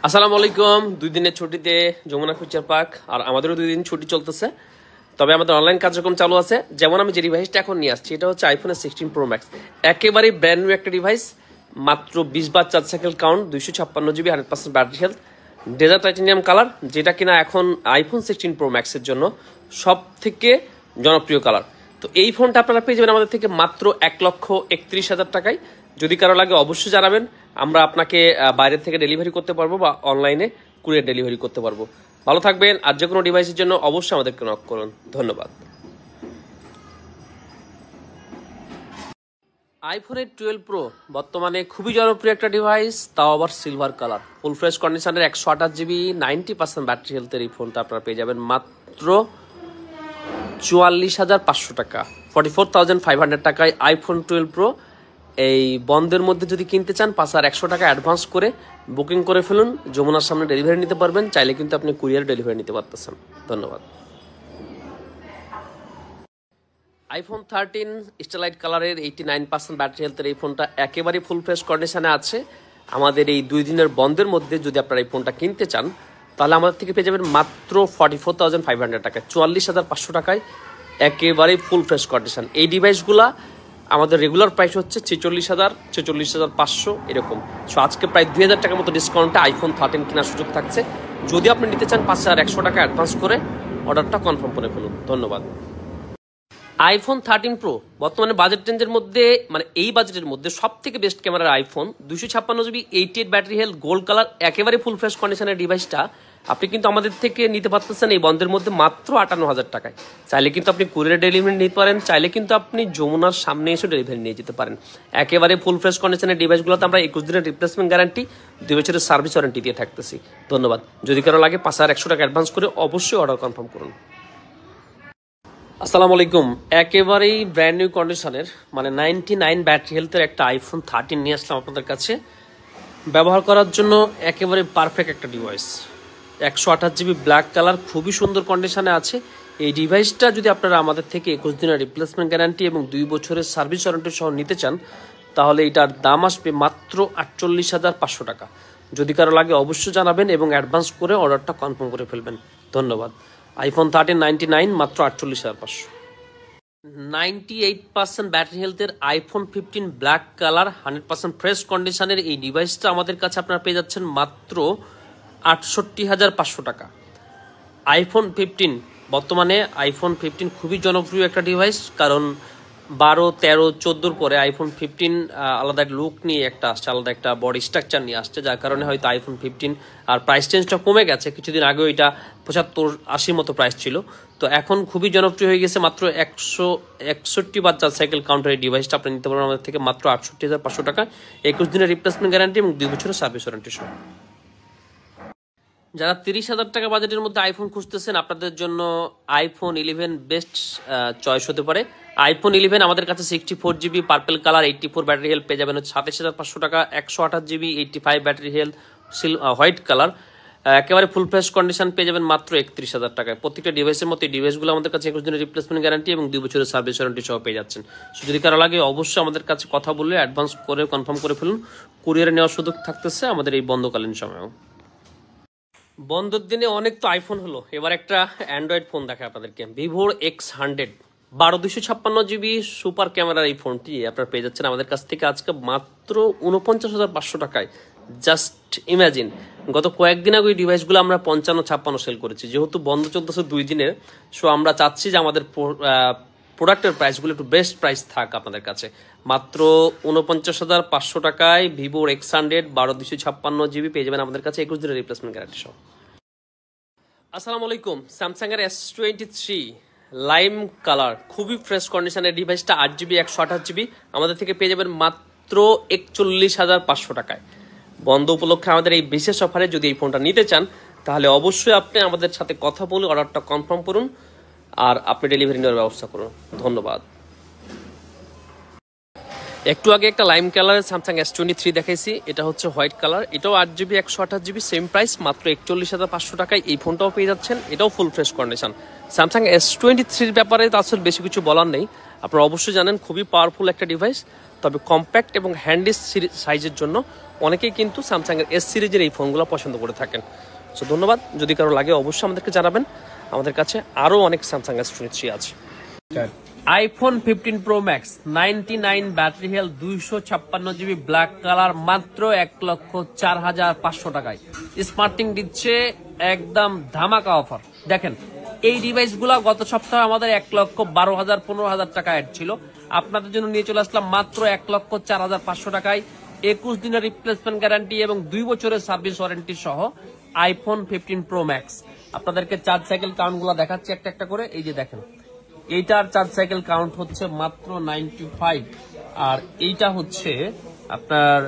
আসসালামু আলাইকুম। 2 দিনের ছুটিতে যমুনা ফিউচার পার্ক আর আমাদেরও 2 দিন ছুটি চলতেছে, তবে আমাদের অনলাইন কার্যক্রম চালু আছে। যেমন আমি যে ডিভাইসটা এখন নিয়ে আসছি এটা হচ্ছে আইফোনের 16 প্রো ম্যাক্স, একেবারেই ব্র্যান্ড নিউ একটা ডিভাইস। মাত্র 20 বার charge cycle count, 256 GB, 100% battery health, desert titanium colour, যেটা কিনা এখন আইফোন 16 প্রো ম্যাক্সের জন্য সব থেকে জনপ্রিয় কালার। তো এই ফোনটা আপনারা পেয়ে যাবেন আমাদের থেকে মাত্র 1,31,000 টাকায়। যদি কারো লাগে অবশ্যই জানাবেন, আমরা আপনাকে বাইরে থেকে ডেলিভারি করতে পারবো বা অনলাইনে কুরিয়ার ডেলিভারি করতে পারবো। ভালো থাকবেন, আর যে কোনো ডিভাইসের জন্য অবশ্যই আমাদেরকে নক করুন। ধন্যবাদ। আইফোনের 12 প্রো বর্তমানে খুবই জনপ্রিয় একটা ডিভাইস, তাও আবার সিলভার কালার, ফুল ফ্রেশ কন্ডিশনের, 128 জিবি, 90% ব্যাটারি হেলথের এই ফোনটা আপনারা পেয়ে যাবেন মাত্র 44,500 টাকা, 44,500 টাকায় আইফোন 12 প্রো। এই বন্ধের মধ্যে যদি কিনতে চান 5,100 টাকা অ্যাডভান্স করে বুকিং করে ফেলুন, যমুনার সামনে ডেলিভারি নিতে পারবেন, চাইলে কিন্তু আপনি কুরিয়ার ডেলিভারি নিতে পারতেছেন। ধন্যবাদ। আইফোন 13 স্টারলাইট কালারের 89% ব্যাটারি হেলথের এই ফোনটা একেবারে ফুল ফ্রেশ কন্ডিশনে আছে। আমাদের এই 2 দিনের বন্ধের মধ্যে যদি আপনারা এই ফোনটা কিনতে চান তাহলে আমাদের থেকে পেয়ে যাবেন মাত্র 44,500 টাকায়, 44,500 টাকায় একেবারেই ফুল ফ্রেশ কন্ডিশন। এই ডিভাইসগুলা আমাদের রেগুলার প্রাইস হচ্ছে 46,000, 46,500 এরকম। সো আজকে প্রায় 2,000 টাকার মতো ডিসকাউন্টে আইফোন 13 কেনার সুযোগ থাকছে। যদি আপনি নিতে চান 5,100 টাকা অ্যাডভান্স করে অর্ডারটা কনফার্ম করে ফেলুন। ধন্যবাদ। আইফোন 13 প্রো বর্তমানে বাজেট রেঞ্জের মধ্যে, মানে এই বাজেটের মধ্যে সব থেকে বেস্ট ক্যামেরার iPhone, 256 GB, 88 battery health, gold colour, একেবারে ফুল ফ্রেশ কন্ডিশনের ডিভাইসটা আপনি কিন্তু আমাদের থেকে নিতে পারতেছেন এই বন্ধের মধ্যে মাত্র 58,000 টাকায়। চাইলে কিন্তু আপনি কুরিয়ার ডেলিভারি নিতে পারেন, চাইলে কিন্তু আপনি যমুনার সামনে এসে ডেলিভারি নিয়ে যেতে পারেন। একেবারে ফুল ফ্রেশ কন্ডিশনের ডিভাইসগুলোতে আমরা 21 দিনের রিপ্লেসমেন্ট গ্যারান্টি, 2 বছরের সার্ভিস ওয়ারেন্টি দিয়ে থাকতেছি। ধন্যবাদ। যদি কারো লাগে 5,100 টাকা অ্যাডভান্স করে অবশ্যই অর্ডার কনফার্ম করুন। আসসালামু আলাইকুম। একেবারেই ব্র্যান্ড নিউ কন্ডিশনের, মানে 99 ব্যাটারি হেলথের একটা আইফোন 13 নিয়ে আসলাম আপনাদের কাছে ব্যবহার করার জন্য। একেবারে পারফেক্ট একটা ডিভাইস, 128 জিবি ব্ল্যাক কালার, খুবই সুন্দর কন্ডিশনে আছে। এই ডিভাইসটা যদি আপনারা আমাদের থেকে 21 দিনের রিপ্লেসমেন্ট গ্যারান্টি এবং 2 বছরের সার্ভিস ওয়ারেন্টি সহ নিতে চান তাহলে এটার দাম আসবে মাত্র 48,500 টাকা। যদি কারো লাগে অবশ্যই জানাবেন এবং অ্যাডভান্স করে অর্ডারটা কনফার্ম করে ফেলবেন। ধন্যবাদ। আইফোন 13 99 মাত্র 48,500। 98% ব্যাটারি হেলথের আইফোন 15 ব্ল্যাক কালার, 100% ফ্রেশ কন্ডিশনের এই ডিভাইসটা আমাদের কাছে আপনারা পেয়ে যাচ্ছেন মাত্র 68,500 টাকা। আইফোন 15 বর্তমানে আইফোন 15 খুবই জনপ্রিয় একটা ডিভাইস, কারণ 12, 13, 14 পরে আইফোন 15 আলাদা একটা লুক নিয়ে একটা আসছে, আলাদা একটা বডি স্ট্রাকচার নিয়ে আসছে, যার কারণে হয়তো আইফোন 15 আর প্রাইস চেঞ্জটা কমে গেছে। কিছুদিন আগেও এটা 75-80 মতো প্রাইস ছিল, তো এখন খুবই জনপ্রিয় হয়ে গেছে। মাত্র 161 বার চার্জ সাইকেল কাউন্টার এই ডিভাইসটা আপনি নিতে পারবেন আমাদের থেকে মাত্র 68,500 টাকা, 21 দিনের রিপ্লেসমেন্ট গ্যারান্টি এবং 2 বছরের সার্ভিস ওয়ারেন্টি সহ। যারা 30,000 টাকা বাজেটের মধ্যে আইফোন খুঁজতেছেন আপনাদের জন্য আইফোন 11 বেস্ট চয়েস হতে পারে। আইফোন 11 আমাদের কাছে 64 GB purple colour, 84 battery health পেয়ে যাবেন 27,500 টাকা, 128 GB, 85 battery health, white colour, একেবারে ফুল ফ্রেশ কন্ডিশন পেয়ে যাবেন মাত্র 31,000 টাকায়। প্রত্যেকটা ডিভাইসের মতো এই ডিভাইসগুলো আমাদের কাছে 21 দিনের রিপ্লেসমেন্ট গ্যারান্টি এবং 2 বছরের সার্ভিস ওয়ারেন্টি সহ পেয়ে যাচ্ছেন। যদি কারো লাগে অবশ্যই আমাদের কাছে কথা বললে অ্যাডভান্স করে কনফার্ম করে ফেলুন, কুরিয়ারে নেওয়ার সুযোগ থাকতেছে আমাদের এই বন্ধকালীন সময়েও। বন্ধের দিনে অনেক তো আইফোন হলো, এবার একটা অ্যান্ড্রয়েড ফোন দেখায় আপনাদেরকে, ভিভোর X100 12 জিবি সুপার ক্যামেরার এই ফোনটি আপনারা পেয়ে যাচ্ছেন আমাদের কাছ থেকে আজকে মাত্র 49,500 টাকায়। জাস্ট ইমাজিন, গত কয়েকদিন আগে এই ডিভাইসগুলো আমরা 55-56 সেল করেছি। যেহেতু বন্ধ চলতেছে 2 দিনের, সো আমরা চাচ্ছি যে আমাদের প্রোডাক্টের প্রাইসগুলো একটু বেস্ট প্রাইস থাক আপনাদের কাছে। মাত্র 49,500 টাকায় ভিভোর X100 12 জিবি পেয়ে যাবেন আমাদের কাছে 21 দিনের রিপ্লেসমেন্ট গ্যারান্টি সহ। আসসালামু আলাইকুম। স্যামসাং এর S23 লাইম কালার, খুবই ফ্রেশ কন্ডিশনের ডিভাইসটা, 8 জিবি, 128 জিবি আমাদের থেকে পেয়ে যাবেন মাত্র 41,500 টাকায়। বন্ধ উপলক্ষে আমাদের এই বিশেষ অফারে যদি এই ফোনটা নিতে চান তাহলে অবশ্যই আপনি আমাদের সাথে কথা বলে অর্ডারটা কনফার্ম করুন আর আপনি ডেলিভারি নেওয়ার ব্যবস্থা করুন। ধন্যবাদ। একটু আগে একটা লাইম কালারের স্যামসাং S23 দেখাইছি, এটা হচ্ছে হোয়াইট কালার, এটাও 8 জিবি, 128 জিবি, সেম প্রাইস মাত্র 41,500 টাকায় এই ফোনটাও পেয়ে যাচ্ছেন, এটাও full fresh condition. Samsung S23 ব্যাপারে আসলে বেশি কিছু বলার নেই, আপনারা অবশ্যই জানেন খুবই পাওয়ারফুল একটা ডিভাইস। তবে কম্প্যাক্ট এবং হ্যান্ডি সাইজের জন্য অনেকেই কিন্তু স্যামসাংয়ের S সিরিজের এই ফোনগুলো পছন্দ করে থাকেন। সো ধন্যবাদ, যদি কারো লাগে অবশ্যই আমাদেরকে জানাবেন, আমাদের কাছে আরও অনেক স্যামসাং S23 আছে। IPhone 15 Pro Max 99 battery health 256 GB black colour মাত্র 1,04,500 টাকায়। স্মার্টিং দিচ্ছে একদম ধামাকা অফার। দেখেন এই ডিভাইসগুলো গত সপ্তাহে আমাদের 1,12,000-15,000 টাকা অ্যাড ছিল, আপনাদের জন্য নিয়ে চলে আসলাম মাত্র 1,04,500 টাকায়। 21 দিনের রিপ্লেসমেন্ট গ্যারান্টি এবং 2 বছরের সার্ভিস ওয়ারেন্টি সহ আইফোন 15 Pro Max। আপনাদেরকে চার্জ সাইকেল কাউন্ট গুলা দেখাচ্ছি একটা একটা করে। এই যে দেখেন, এইটার চার্জ সাইকেল কাউন্ট হচ্ছে মাত্র 95, আর এইটা হচ্ছে আপনার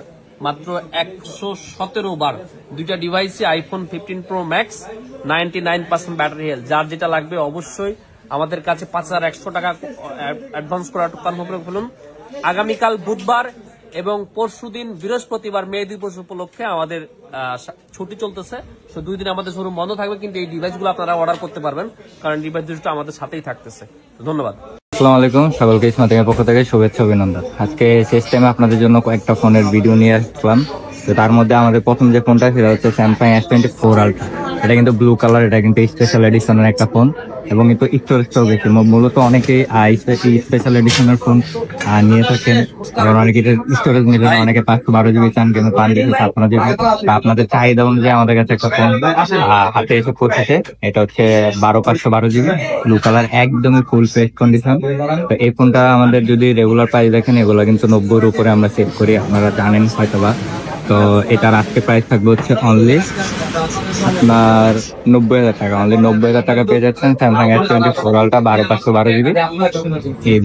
মাত্র 117 বার। দুইটা ডিভাইসে iPhone 15 Pro Max 99% battery health. যার যেটা লাগবে অবশ্যই আমাদের কাছে 5,100 টাকা অ্যাডভান্স করে কনফার্ম করে ফেলুন। আগামীকাল বুধবার এবং পরশুদিন বৃহস্পতিবার মে দিবস উপলক্ষে আমাদের ছুটি চলতেছে, তো 2 দিন আমাদের শোরুম বন্ধ থাকবে, কিন্তু এই ডিভাইসগুলো আপনারা অর্ডার করতে পারবেন কারণ ডিভাইস দুটো আমাদের সাথেই থাকতেছে। ধন্যবাদ। আসসালামু আলাইকুম, সকলকে স্মার্টিংয়ের পক্ষ থেকে শুভেচ্ছা অভিনন্দন। আজকে শেষ টাইমে আপনাদের জন্য কয়েকটা ফোনের ভিডিও নিয়ে আসলাম। তো তার মধ্যে আমাদের প্রথম যে ফোনটা সেটা হচ্ছে স্যামসাং S24 Ultra। এটা কিন্তু ব্লু কালার, এটা কিন্তু স্পেশাল এডিশনের একটা ফোন এবং কিন্তু স্টোরেজটাও বেশি। মূলত অনেকেই স্পেশাল এডিশনের ফোন নিয়ে থাকেন, কারণ অনেকে স্টোরেজ নিলে অনেকে 512 GB চান, কিন্তু পান দিতে 56 GB। আপনাদের চাহিদা অনুযায়ী আমাদের কাছে একটা ফোন হাতে এসে পৌঁছেছে। এটা হচ্ছে 512 GB ব্লু কালার, একদমই ফুল ফ্রেশ কন্ডিশন। তো এই ফোনটা আমাদের যদি রেগুলার প্রাইস দেখেন, এগুলো কিন্তু 90-এর উপরে আমরা সেট করি, আপনারা জানেন হয়তোবা। তো এটার আজকে প্রাইস থাকবে হচ্ছে অনলি আপনার 90,000 টাকা। অনলি 90,000 টাকা পেয়ে যাচ্ছেন স্যামসাং S24 Ultra 512 GB এই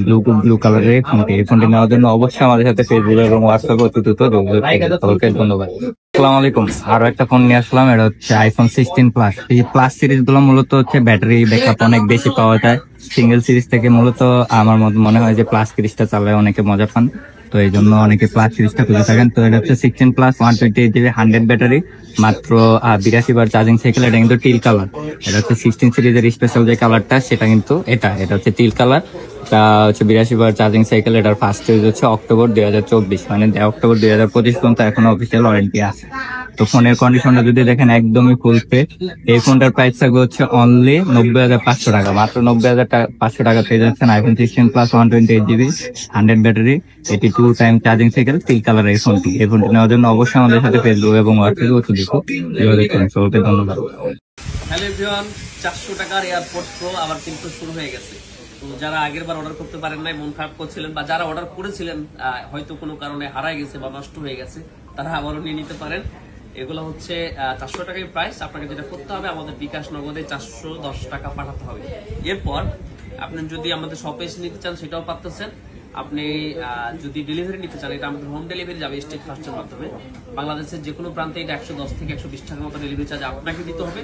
ব্লু কালারের এই ফোনটি নেওয়ার জন্য অবশ্যই আমাদের সাথে ফেসবুক এবং হোয়াটসঅ্যাপে অতি দ্রুত যোগাযোগ করুন। ধন্যবাদ। আসসালামু আলাইকুম, আরো একটা ফোন নিয়ে আসলাম। এটা হচ্ছে আইফোন 16 প্লাস। এই প্লাস সিরিজ গুলো মূলত হচ্ছে ব্যাটারি ব্যাকআপ অনেক বেশি পাওয়া যায় সিঙ্গেল সিরিজ থেকে। মূলত আমার মনে হয় যে প্লাস সিরিজটা চালায় অনেকে মজা পান, তো এই জন্য অনেকে প্লাস সিরিজটা খুঁজে থাকেন। তো এটা হচ্ছে 16 প্লাস 128 GB 100 ব্যাটারি, মাত্র 82 বার চার্জিং সাইকেল। এটা কিন্তু টিল কালার। এটা হচ্ছে 16 সিরিজের স্পেশাল যে কালারটা সেটা কিন্তু এটা হচ্ছে টিল কালার। এটা হচ্ছে 82 বার চার্জিং সাইকেল। এটার ফার্স্ট ইউজ হচ্ছে অক্টোবর 2024, মানে অক্টোবর 2025 পর্যন্ত এখনো অফিসিয়াল ওয়ারেন্টি আছে। তো ফোনের কন্ডিশনটা যদি দেখেন একদমই ফুল ফ্রেশ। এই ফোনটার প্রাইস থাকবে হচ্ছে অনলি 90,500 টাকা। মাত্র 90,500 টাকা পেয়ে যাচ্ছেন iPhone 16 plus 128 GB 100 battery 82 time charging cycle till colour এই ফোনটি নেওয়ার জন্য অবশ্যই আমাদের সাথে ফেসবুক এবং হোয়াটসঅ্যাপে ধন্যবাদ। হ্যালো এভরিওয়ান, 400 টাকার এয়ারপোর্ট প্রো আবার কিন্তু শুরু হয়ে গেছে। তো যারা আগের বার অর্ডার করতে পারেন নাই, মন খারাপ করছিলেন, বা যারা অর্ডার করেছিলেন হয়তো কোনো কারণে হারায় গেছে বা নষ্ট হয়ে গেছে, তারা আবারও নিয়ে নিতে পারেন। এগুলো হচ্ছে 400 টাকায় প্রাইস। আপনাকে যেটা করতে হবে, আমাদের বিকাশ নগদে 410 টাকা পাঠাতে হবে। এরপর আপনি যদি আমাদের শপে এসে নিতে চান সেটাও পাচ্ছেন। আপনি যদি ডেলিভারি নিতে চান, এটা আমাদের হোম ডেলিভারি যাবে স্টেট ফাস্টের মাধ্যমে। বাংলাদেশের যে কোনো প্রান্তে এটা 110 থেকে 120 টাকার মতো ডেলিভারি চার্জ আপনাকে দিতে হবে।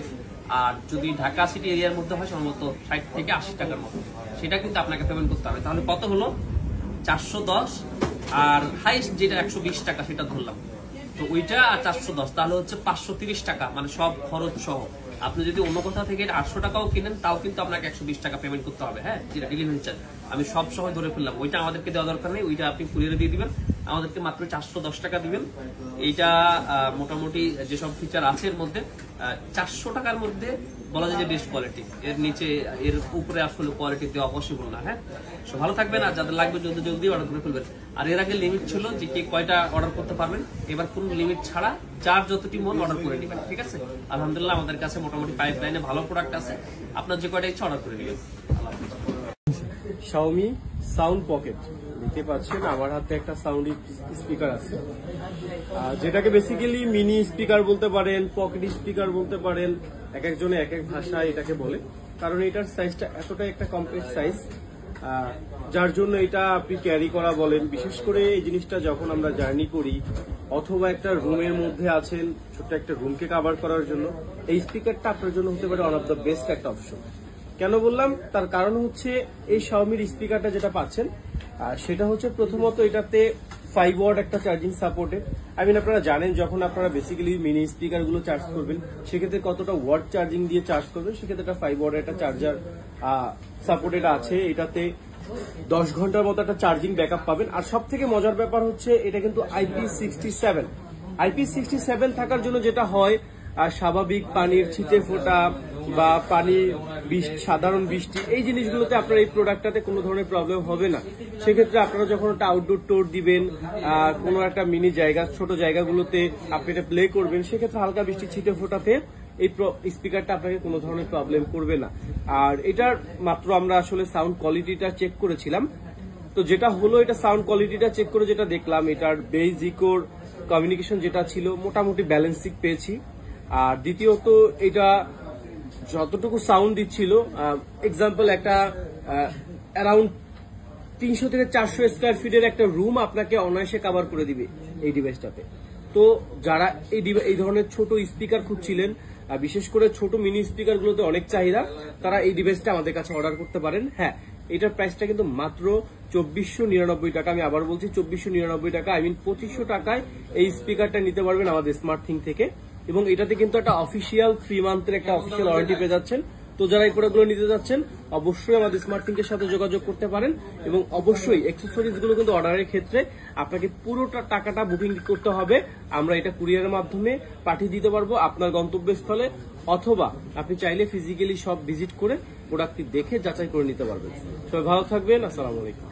আর যদি ঢাকা সিটি এরিয়ার মধ্যে হয় সম্ভবত 60 থেকে 80 টাকার মতো, সেটা কিন্তু আপনাকে পেমেন্ট করতে হবে। তাহলে কত হলো? 410, আর হাইস্ট যেটা 120 টাকা সেটা ধরলাম, তো ওইটা আর 410 তাহলে হচ্ছে 530 টাকা, মানে সব খরচ সহ। আপনি যদি অন্য কোথাও থেকে 800 টাকাও কিনেন তাও কিন্তু আপনাকে 120 টাকা পেমেন্ট করতে হবে। হ্যাঁ, যেটা ডেলিভারি চার্জ আমি সব সময় ধরে ফেললাম, ওইটা আমাদেরকে দেওয়া দরকার নেই, ওইটা আপনি কুরিয়ারে দিয়ে দিবেন, আমাদেরকে মাত্র 410 টাকা দিবেন। এইটা মোটামুটি যেসব ফিচার আছে এর মধ্যে 400 টাকার মধ্যে বলা যায় যে বেস্ট কোয়ালিটি। এর নিচে এর উপরে আসলে কোয়ালিটি দেওয়া পসিবল না। হ্যাঁ, সো ভালো থাকবেন, আর যাদের লাগবে জলদি অর্ডার করে ফেলবেন। আর এর আগে লিমিট ছিল যে কে কয়টা অর্ডার করতে পারবেন, এবার কোনো লিমিট ছাড়া যার যতটি মন অর্ডার করে নেবেন। ঠিক আছে, আলহামদুলিল্লাহ আমাদের কাছে মোটামুটি পাইপ লাইনে ভালো প্রোডাক্ট আছে, আপনার যে কয়টা ইচ্ছা অর্ডার করে নেবেন। Xiaomi সাউন্ড পকেট দেখতে পাচ্ছেন, আমার হাতে একটা সাউন্ড স্পিকার আছে, যেটাকে বেসিক্যালি মিনি স্পিকার বলতে পারেন, পকেট স্পিকার বলতে পারেন, এক একজনে এক এক ভাষায় এটাকে বলে। কারণ এটার সাইজটা এতটাই একটা কমপ্লিট সাইজ, যার জন্য এটা আপনি ক্যারি করা বলেন। বিশেষ করে এই জিনিসটা যখন আমরা জার্নি করি অথবা একটা রুমের মধ্যে আছেন, ছোট্ট একটা রুমকে কভার করার জন্য এই স্পিকারটা আপনার জন্য হতে পারে ওয়ান অফ দ্য বেস্ট একটা অপশন। কেন বললাম? তার কারণ হচ্ছে এই Xiaomi স্পিকারটা যেটা পাচ্ছেন সেটা হচ্ছে প্রথমত এটাতে 5 ওয়াট একটা চার্জিং সাপোর্টেড। আপনারা জানেন যখন আপনারা বেসিক্যালি মিনি স্পিকার গুলো চার্জ করবেন সেক্ষেত্রে কতটা ওয়াট চার্জিং দিয়ে চার্জ করবেন, সেক্ষেত্রে একটা 5 ওয়াট একটা চার্জার সাপোর্টেড আছে। এটাতে 10 ঘন্টার মতো একটা চার্জিং ব্যাকআপ পাবেন। আর সব থেকে মজার ব্যাপার হচ্ছে এটা কিন্তু IP67 IP67 থাকার জন্য যেটা হয় স্বাভাবিক পানির ছিটে ফোটা বা পানির সাধারণ বৃষ্টি এই জিনিসগুলোতে আপনার এই প্রোডাক্টটাতে কোনো ধরনের প্রবলেম হবে না। সেক্ষেত্রে আপনারা যখন একটা আউটডোর টোর দিবেন, কোনো একটা মিনি জায়গা ছোট জায়গাগুলোতে আপনি এটা প্লে করবেন, সেক্ষেত্রে হালকা বৃষ্টি ছিটে ফোটাতে এই স্পিকারটা আপনাকে কোনো ধরনের প্রবলেম করবে না। আর এটার মাত্র আমরা আসলে সাউন্ড কোয়ালিটিটা চেক করেছিলাম, তো যেটা হলো এটা সাউন্ড কোয়ালিটিটা চেক করে যেটা দেখলাম এটার বেস ইকোর কমিউনিকেশন যেটা ছিল মোটামুটি ব্যালেন্সিং পেয়েছি। আর দ্বিতীয়ত এটা যতটুকু সাউন্ড দিচ্ছিল, এক্সাম্পল একটা অ্যারাউন্ড 300 থেকে 400 স্কয়ার ফিটের একটা রুম আপনাকে অনায়াসে কভার করে দিবে এই ডিভাইসটাতে। তো যারা এই ধরনের ছোট স্পিকার খুঁজছিলেন, বিশেষ করে ছোট মিনি স্পিকার গুলোতে অনেক চাহিদা, তারা এই ডিভাইসটা আমাদের কাছে অর্ডার করতে পারেন। হ্যাঁ, এটার প্রাইসটা কিন্তু মাত্র 2499 টাকা। আমি আবার বলছি 2499 টাকা, 2500 টাকায় এই স্পিকারটা নিতে পারবেন আমাদের স্মার্ট থিং থেকে। এবং এটাতে কিন্তু একটা অফিসিয়াল 3 মান্থের একটা অফিসিয়াল ওয়ারেন্টি পেয়ে যাচ্ছেন। তো যারা এই প্রোডাক্টগুলো নিতে যাচ্ছেন অবশ্যই আমাদের স্মার্ট থিংকের সাথে যোগাযোগ করতে পারেন। এবং অবশ্যই অ্যাক্সেসরিজ গুলো কিন্তু অর্ডারের ক্ষেত্রে আপনাকে পুরোটা টাকাটা বুকিং করতে হবে। আমরা এটা কুরিয়ারের মাধ্যমে পাঠিয়ে দিতে পারবো আপনার গন্তব্যস্থলে, অথবা আপনি চাইলে ফিজিক্যালি সব ভিজিট করে প্রোডাক্টটি দেখে যাচাই করে নিতে পারবেন। সবাই ভালো থাকবেন। আসসালামু আলাইকুম।